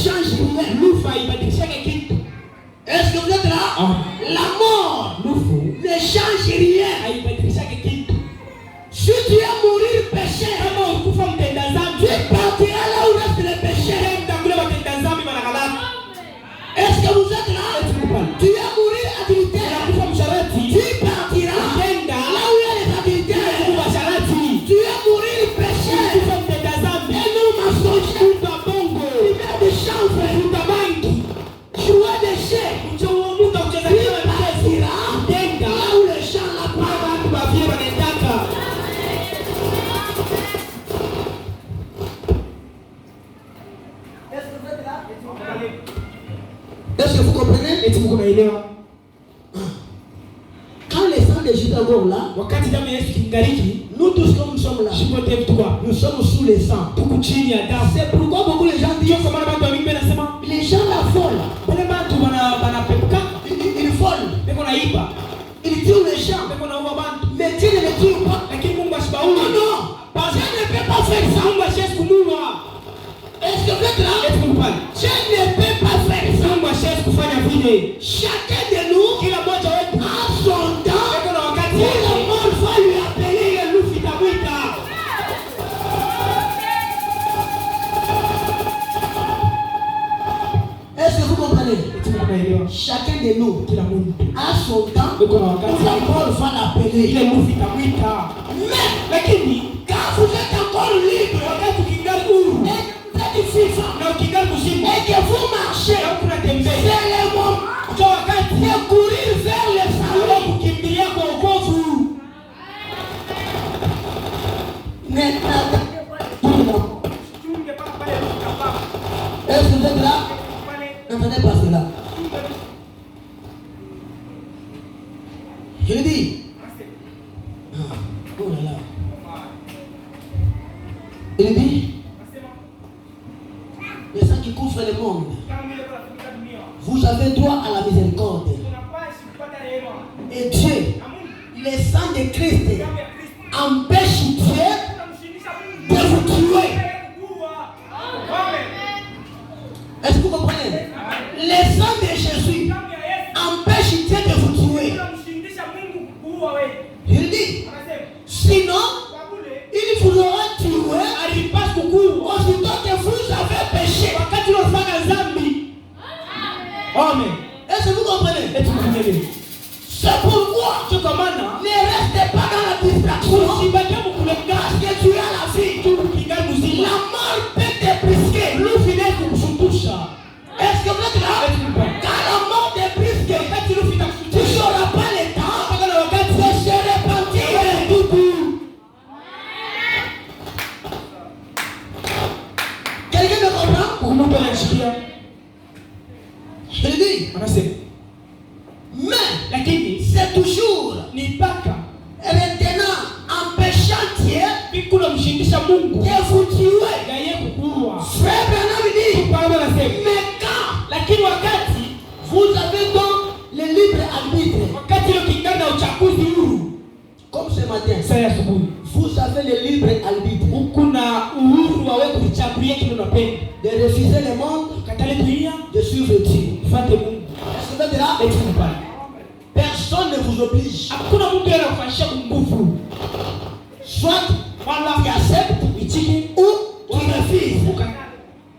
change rien. Lufa ibadilisha kitu. Est-ce que vous êtes là? La mort ne change rien. Haibadilisha kitu. Si tu es mourir péché, Kama ukufa mtenda dhambi, tu partiras là où reste le péché. mtakule watenda dhambi manakalaka. Est-ce que vous êtes là? Tu es mourir adultère, Ukufa msharati, tu partiras tenda là où il y a les adultères. kufa sharati. Tu es mourir péché, Ukufa mtenda dhambi, et non mensonge. utabongo, Tu mets des chances, utabangi. jouer des chèques. Uchomuka kucheza Tu kama mchezo. partiras Tenda là où les gens la parlent. watu wavie wanataka. Est-ce que vous comprenez? Eti mko naelewa? Quand les sangs de Judas vont là, Wakati damu ya Yesu kingariki, nous tous comme nous sommes là, shipote mtukwa. nous sommes sous les sangs. Tuko chini ya damu. C'est pourquoi beaucoup de gens disent, Ndio kwa maana watu wa Biblia nasema, les gens la volent, wale watu wanapepuka, ils volent, beko naiba, ils tuent les gens, beko naua watu. mais Dieu ne les tue pas. Lakini Mungu asibauli. Non, non, Dieu ne peut pas faire ça. Mungu asiwezi kumuua. Est-ce que vous êtes là? Eti Mungu pale. Dieu ne peut pas faire ça. Mungu asiwezi kufanya vile. Chacun de nous Kila mmoja wetu a son temps. beko na wakati Tout wake. le monde va lui appeler. Ile lufu itamwita. Est-ce que vous comprenez? Eti Mungu naelewa. Chacun de nous Kila mtu a son temps. beko na Tout wakati le wake. monde va l'appeler. Ile lufu itamwita. Mais Lakini quand vous êtes encore libre, wakati ukingali huru et que vous êtes vivant, na ukingali mzima et que vous marchez, na unatembea, c'est le moment ndio wakati de courir vers le wa salut. kukimbilia kwa wokovu. Chunge paka pale utapaa. Est-ce que vous êtes là? Pale N'entendez pas cela. Je le dis. Oh là là. Il dit, le sang qui couvre le monde, vous avez droit à la miséricorde. Et Dieu, le sang de Christ, empêche Dieu de vous tuer. Est-ce que vous comprenez? Le sang de Jésus empêche Dieu de vous tuer. Il dit, sinon, il vous aura tué aussitôt que vous avez péché. Amen. Est-ce que vous comprenez? Eti mkunyele. C'est pourquoi Chokamana ne restez pas dans la distraction. usibaki mkulenga Parce que tu as la vie. kingali mzima. La mort peut te brisquer. Lufu ile kukushundusha. Est-ce que vous êtes là? Eti mkunyele. Quand la mort te brisque, Wakati lufu tu itakushundusha. n'auras pas le temps Mpaka na wakati de se repentir. Quelqu'un me comprend? Kumbe anashikia. Je le dis. Anasema. Mais Lakini c'est toujours ni mpaka retenant, empêchant Dieu bikula mshindisha Mungu de vous tuer. na yeye kukuua. Frère Branham dit, Paulo anasema. mais quand Lakini wakati vous avez donc le libre arbitre, wakati ile kingali na uchaguzi huru. comme ce matin, Saa ya asubuhi. vous avez le libre arbitre Kuna uhuru wa wewe kuchagulia kile unapenda. de refuser le monde, Katale dunia, de suivre Dieu. fuate Mungu. Est-ce que vous êtes là? Eti mpaka. Personne ne vous oblige. Hakuna mtu anakufanyisha nguvu. Soit Wala tu acceptes ichiki ou tu refuses. ukana.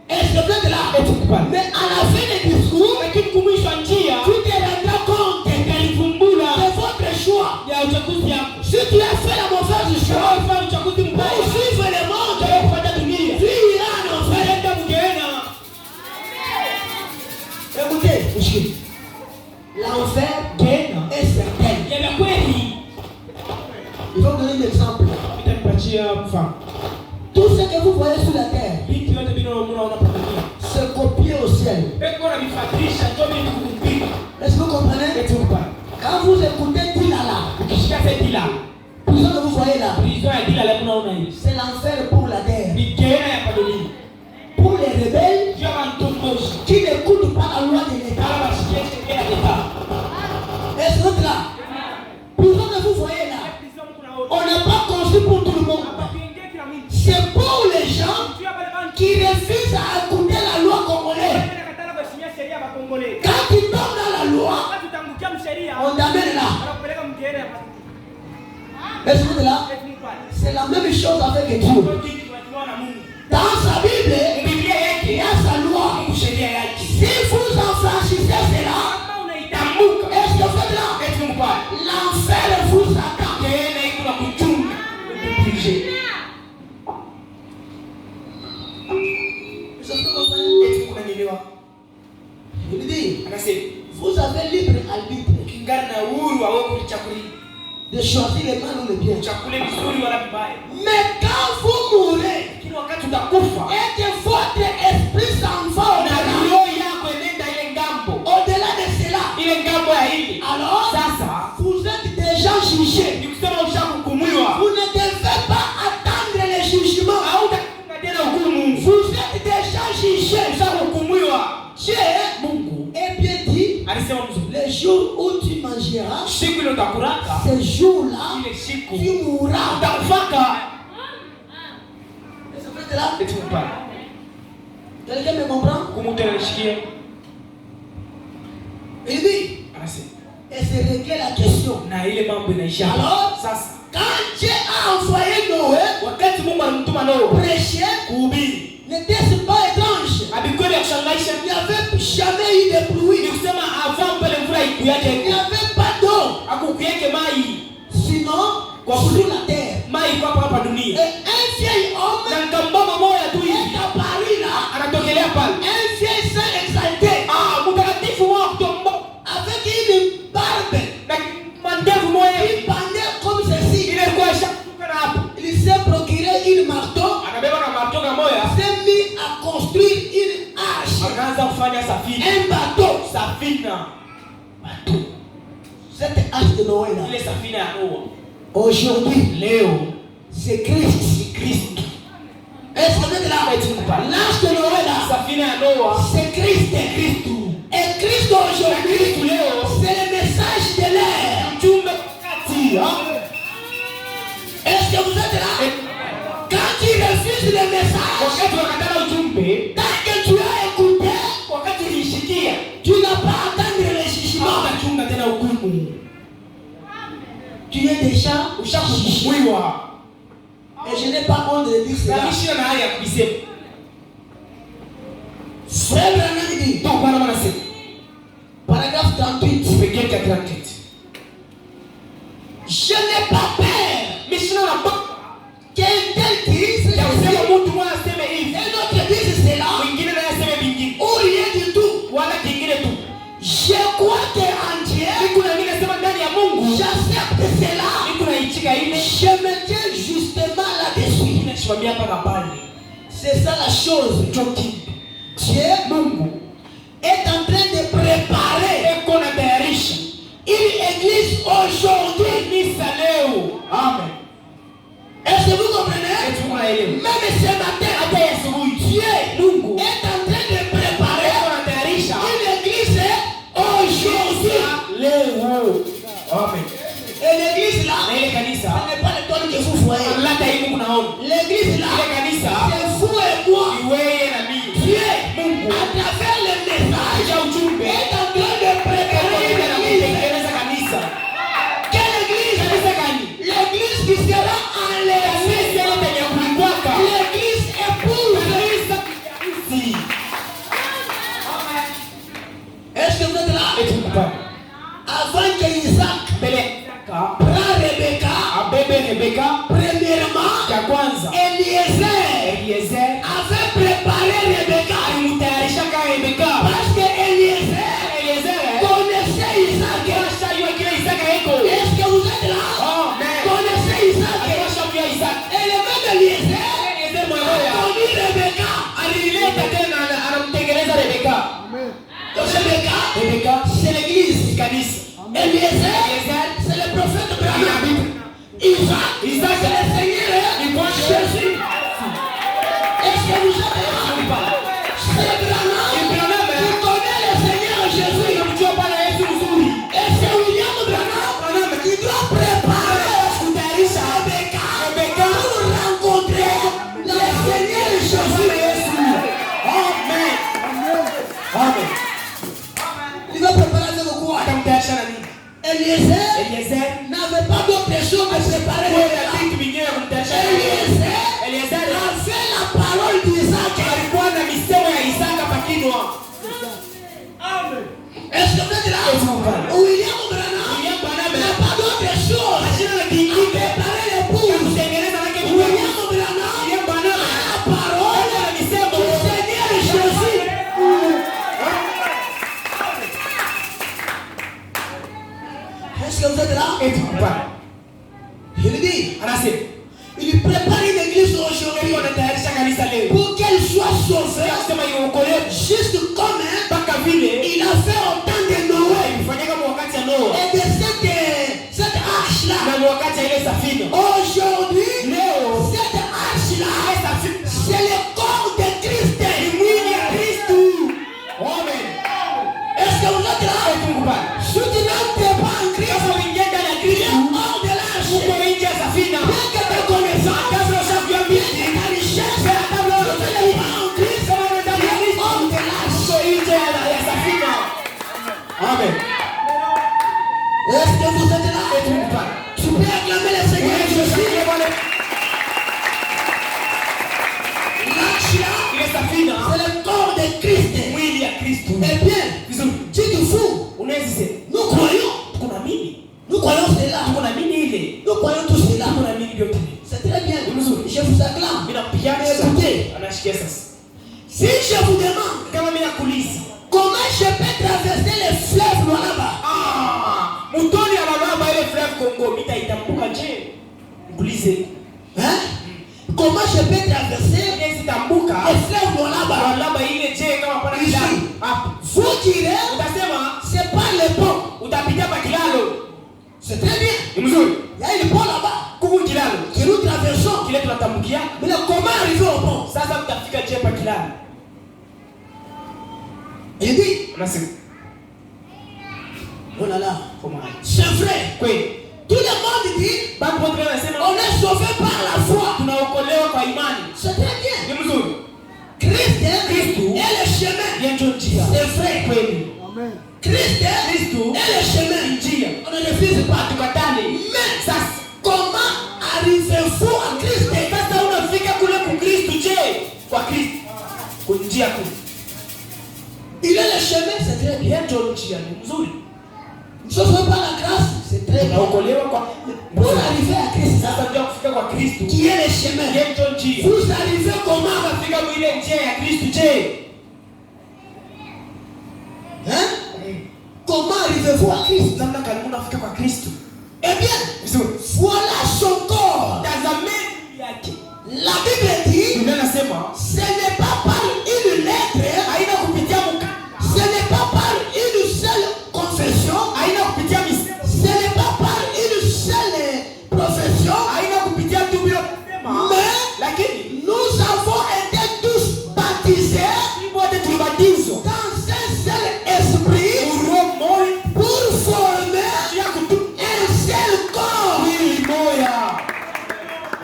Est-ce que vous êtes là? Eti mpaka. Mais à la fin du discours, Lakini kumwisho njia tu te rendras compte ikalivumbula de votre choix. ya uchaguzi yako. Si tu as fait la mauvaise choix, Kama ulifanya uchaguzi pour mbaya, suivre le monde, ndio kufuata dunia. tu iras en enfer. Enda mgeena. Écoutez, Ushiki. l'enfer Geena. est certain. Ya kweli. Il faut donner un exemple. Nitakupatia mfano. Tout ce que vous voyez sur la terre, Vitu vyote vinaona pa dunia. c'est copié au ciel. Beko na vifatisha ndio vitu kumpika. Est-ce que vous comprenez? Eti mpaka. Quand vous écoutez Tilala, Ukishika sedila. tout ce que vous voyez là, Prison ya dila la kunaona hivi. c'est l'enfer pour la terre. Ni geena ya pa dunia. Pour les rebelles Ndio mantomboshi. qui n'écoutent pas la loi de l'État. Kama bashikie sheria ya leta. Est-ce que vous êtes là? Tout ce que vous voyez là, on n'a pas conçu pour tout le monde. C'est pour les gens qui refusent à écouter la loi congolaise. Est-ce que vous êtes là? C'est la même chose avec Dieu. Dans sa Bible, il y a sa loi. Si vous enfranchissez cela, est-ce que vous êtes là? L'enfer vous attend. Je vous dis, vous avez libre arbitre de choisir le mal ou le bien. Mais quand vous mourrez et que votre esprit s'en va au-delà de cela, alors vous êtes déjà jugé. Vous ne devez pas attendre le jugement. Vous êtes déjà jugé. Dieu est bien dit, le jour où tu mangeras, ce jour-là, tu mourras. Quelqu'un me comprend? Il dit, et c'est réglé la question. Alors, quand Dieu a envoyé Noé prêcher, n'était-ce pas étrange? Il n'y avait jamais eu de pluie. Il n'y avait pas d'eau. Sinon, sur la terre. Et un vieil homme est apparu là. Un vieil saint exalté. Avec une barbe. Il pendait comme ceci. Il s'est procuré une marteau. S'est mis à construire une arche. Un bateau. Cette arche de Noé là. Aujourd'hui, c'est Christ. Est-ce que vous êtes là? L'arche de Noé là, c'est Christ. Et Christ aujourd'hui, c'est le message de l'air. Est-ce que vous êtes là? Quand tu refuses le message, tant que tu as écouté, tu n'as pas à attendre le jugement. Tu es déjà jugé. Et je n'ai pas honte de dire cela. Frère Branham dit, paragraphe 38, je n'ai pas peur qu'un tel dise cela, et l'autre dise cela, ou rien du tout. Je crois qu'en Dieu, j'accepte cela. Je me tiens justement là-dessus. C'est ça la chose. Dieu est en train de préparer une église aujourd'hui. Amen. Est-ce que vous comprenez? Même ce matin, Dieu est en train de préparer une église aujourd'hui. Amen. Et l'église là, ce n'est pas l'étoile que vous voyez. L'église là, c'est vous et moi. Dieu, à travers le message, est en train de préparer une église. Quelle église? L'église qui sera enlevée. L'église épouse. Est-ce que vous êtes là? Avant que Isaac prend Rebecca, premièrement, Eliezer avait préparé Rebecca. Parce que Eliezer connaissait Isaac. Est-ce que vous êtes là? Connaissez Isaac. Et le même Eliezer a connu Rebecca, c'est l'église. Eliezer, c'est le prophète Branham. Isaac, c'est le Seigneur Jésus. Est-ce que vous savez? C'est Branham qui connaît le Seigneur Jésus. Et c'est William Branham qui doit préparer Rebecca pour rencontrer le Seigneur Jésus. Amen. Il va préparer avec quoi? Eliezer n'avait pas d'autre chose que préparer. kinywa. Amen. Est-ce que vous êtes là? William Branham n'a pas d'autre chose que préparer l'épouse. William Branham a la parole du Seigneur Jésus. Est-ce que vous êtes là? Je le dis. Il prépare une église aujourd'hui pour qu'elle soit sauvée. Juste comme il a fait au temps de Noé. Et de cette arche-là. Aujourd'hui, cette arche-là, c'est le corps de Christ. Amen. Est-ce que vous êtes là? Si tu n'entres pas en Christ, tu es hors de l'arche. Bien que tes connaissances, bien que ta richesse, Amen. Est-ce que vous êtes là? Tu peux acclamer le Seigneur Jésus. L'arche-là, c'est le corps de Christ. Eh bien, tu te fous. Nous croyons. Nous croyons cela. Nous croyons tout cela. C'est très bien. Je vous acclame. Écoutez. Si je vous demande comment je peux traverser les fleuves là-bas, hein? Comment je peux traverser les fleuves là-bas? Ici, vous direz, c'est pas le pont. C'est très bien. Il y a une pont là-bas que nous traversons. Mais comment arriver au pont? Il dit, oh là là, c'est vrai. Tout le monde dit, on est sauvé par la foi. C'est très bien. Christ est le chemin. C'est vrai. Christ est le chemin. On ne refuse pas. Mais comment arrivez-vous à Christ? Il est le chemin, c'est très bien. Nous ne sommes pas la grâce, c'est très bien. Pour arriver à Christ, qui est le chemin, vous arrivez comment? Hein? Comment arrivez-vous à Christ? Eh bien, voilà son corps. La Bible dit, ce n'est pas par une lettre, ce n'est pas par une seule confession, ce n'est pas par une seule profession, mais nous avons été tous baptisés dans un seul esprit pour former un seul corps.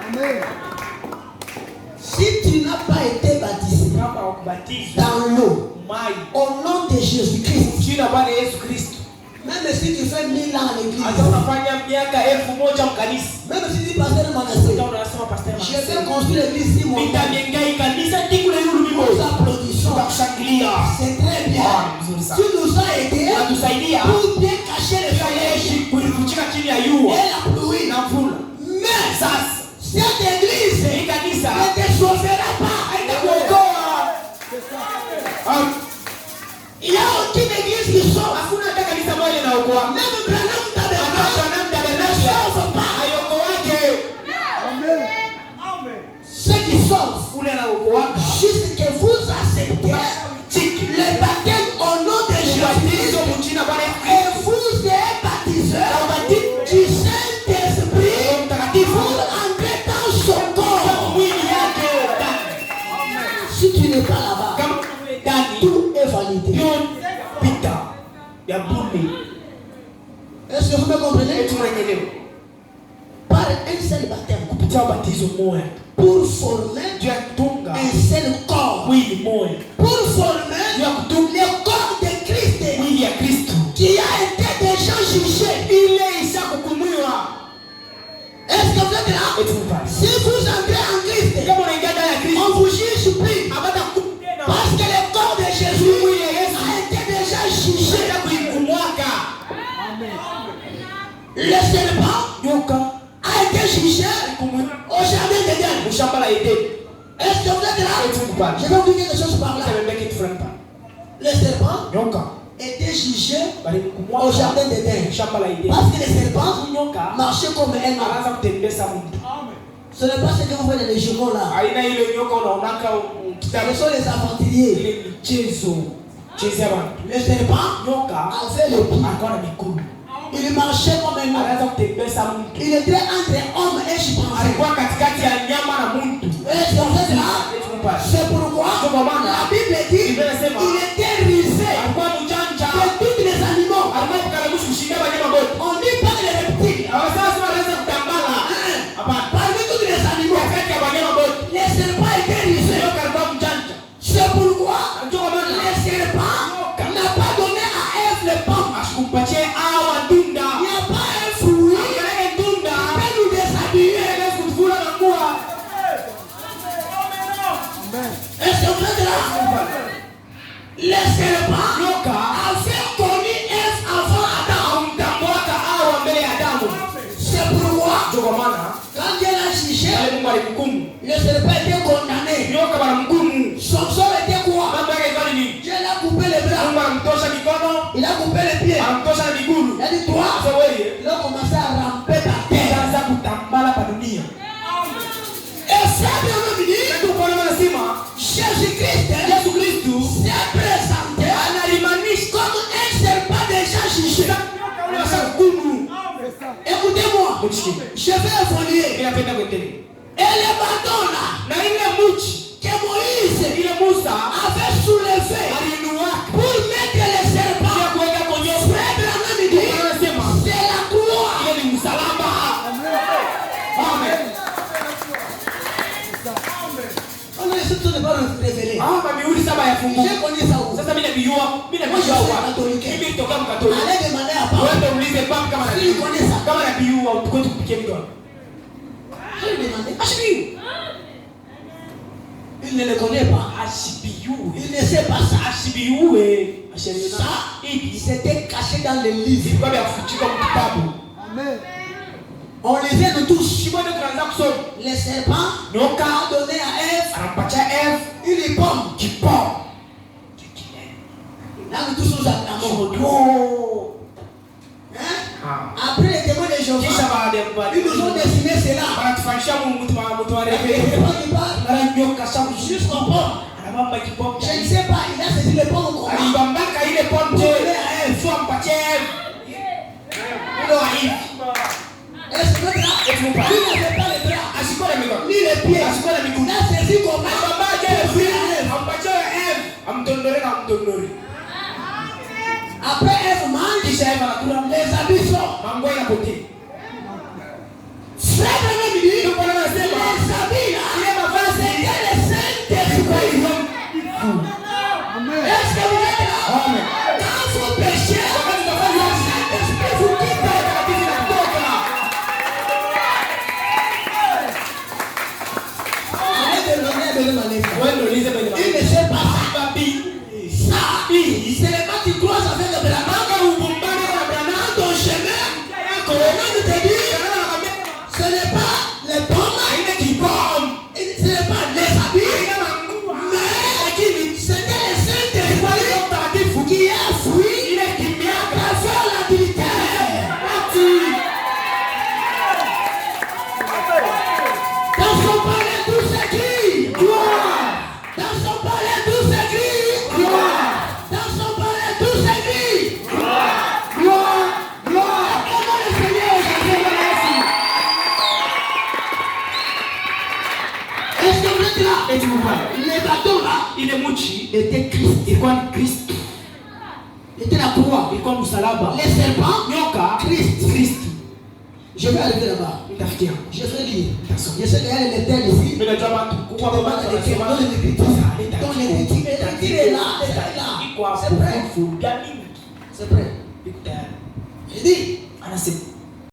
Amen. Si tu n'as pas été baptisé dans l'eau, au nom de Jésus-Christ, même si tu fais 1000 ans à l'église, même si tu passes dans monastère, je vais construire l'église ici, mon père. Nous applaudissons. C'est très bien. Tu nous as aidés pour bien cacher les soleils et la pluie. Mais cette église ne te sauvera pas. Il n'y a aucune église qui sauve. Même Branham Tabernacle ne sauve pas. Ceux qui sauvent, juste que vous acceptez le baptême au nom de Jésus et vous êtes baptisés du Saint-Esprit pour entrer dans son corps. Si tu n'es pas là-bas, tout est validé. Est-ce que vous me comprenez? Par un seul baptême, pour former un seul corps, pour former le corps de Christ qui a été déjà jugé. Est-ce que vous êtes là? Si vous entrez en Christ, on vous juge plus, parce que le corps de Jésus aidé. Est-ce que vous êtes là? Je vais vous dire quelque chose par là. Le serpent Nyoka était jugé bali au kumwaka jardin d'Éden. shamba la Edeni. Parce que le serpent Nyoka marchait comme un homme. anaanza kutembeza mtu. Ce n'est pas ce que vous voyez dans les journaux là. Aina ile nyoka unaonaka Ce sont les aventuriers. ile michezo chezea watu. Le serpent Nyoka avait le pied. alikuwa na mikono. Il marchait comme un homme. Anaanza kutembeza mtu. Il était entre homme et chimpanzé. Alikuwa katikati ya nyama na mtu. Est-ce que vous êtes là? C'est pourquoi la Bible dit il était rusé Alikuwa mjanja. de tous les animaux. Alikuwa kukaribu kushinda wanyama wote. On dit pas les reptiles. Sasa anaweza kutambala. Hapana. Parmi tous les animaux, Katikati ya wanyama wote. les serpents étaient rusés. Nyoka alikuwa mjanja. C'est pourquoi le serpent n'a pas donné à Ève le pomme. Asikumpatie hawa tunda. Il n'y a pas un fruit Angalia tunda. qui peut nous déshabiller. Angalia kufura na kuwa. Est-ce que vous êtes là? Le serpent Nyoka avait connu Ève avant Adam. amtambua hawa mbele ya Adamu. C'est pourquoi Ndio kwa maana quand Dieu l'a jugé, wale Mungu alimhukumu. le serpent était condamné. Nyoka wanamhukumu. Son sort était quoi? Mambo yake ilikuwa ni nini? Dieu l'a coupé les bras. Mungu anamtosha mikono, Il a coupé les pieds. anamtosha na miguu. Il a dit toi, Sasa wewe il a commencé à ramper par terre. utaanza kutambala pa dunia. Et ça, bien dit, Ndio kwa maana nasema Jésus-Christ Yesu Kristo s'est présenté analimanisha comme un serpent déjà jugé. unaweza hukumu. Écoutez-moi, Mchiki. je vais évoluer. Ninapenda kuendelea. Et le bâton là, Na ile mchi que Moïse ile Musa avait soulevé aliinua pour mettre le serpent, kwa kuweka kwenye Frère Branham dit, anasema c'est la croix. ile ni msalaba. Amen. On ne se pas révéler. Ah, mimi saba ya fungu. J'ai connu ça où? Sasa mimi najua Moi, je suis wapi? catholique. Mimi nitoka mkatoliki. Allez demander à Papa. Wewe uulize papa kama Si il connaît ça. kama najua utukwe tupikie mdomo. Je lui ai demandé. Ashibiu. Il ne le connaît pas. Ashibiu. Il ne sait pas ça. Ashibiu. Ashibiu. Ça, il s'était caché dans le livre. Ilikuwa ya kufutika kitabu. Amen. On lisait de tous. Shibone tunaanza kusoma. Les serpents Nyoka a donné à Ève anampatia Eve une pomme. kipao. Là, nous tous nous acclamons. Oh. Hein? Après les témoins de Kisha Jéhovah, baada ya kubali. ils nous ont dessiné cela. Wanatufanyisha mtu wa Et rebe. il parle Mara nyoka sabu jusqu'au pomme. anabamba kipao. Je ne sais pas, il a saisi le pomme au combat. Alibambaka ile pombe. Sio ampatie Eve. Ndio hivi. Est-ce que là, il n'avait pas les bras, Asikuwa na mikono. ni les pieds. Asikuwa na miguu. Il a saisi comment? Ampatie Eve. Ampatie Eve. Amtondole na amtondole. Après Ève mange, Kisha Eve anakula les habits sortent. mango inapotea. Frère Branham dit, Ndio kwa nini nasema les habits là, ile mavazi c'était le Saint-Esprit. Est-ce que vous êtes là? Amen. Quand vous péchez, le Saint-Esprit vous quitte. Il ne sait pas ça. Ça, c'est le quand tu croises avec le Branham, dans ton chemin, le Branham te dit, ce n'est pas les pommes, ce n'est pas les habits, mais c'était le Saint-Esprit qui a fui à travers l'adultère. Dans son palais tout s'écrit gloire. Dans son palais tout s'écrit gloire. Dans son palais tout s'écrit gloire. Gloire. Gloire. Comment le Seigneur aujourd'hui? Est-ce que vous êtes là? Et tu vois, Les bâtons là ile mchi étaient Christ. ilikuwa ni Kristo. Était la croix. Ilikuwa msalaba. Les serpents, Nyoka Christ. Kristo. Je vais arriver là-bas. Nitafikia. Je vais lire. Je sais qu'il y a les terres ici. Mimi najua watu kwa Dans baba les écritures, dans les écritures, est là. iko hapo. C'est prêt. Gani? C'est prêt. Iko tayari. Il dit, Anasema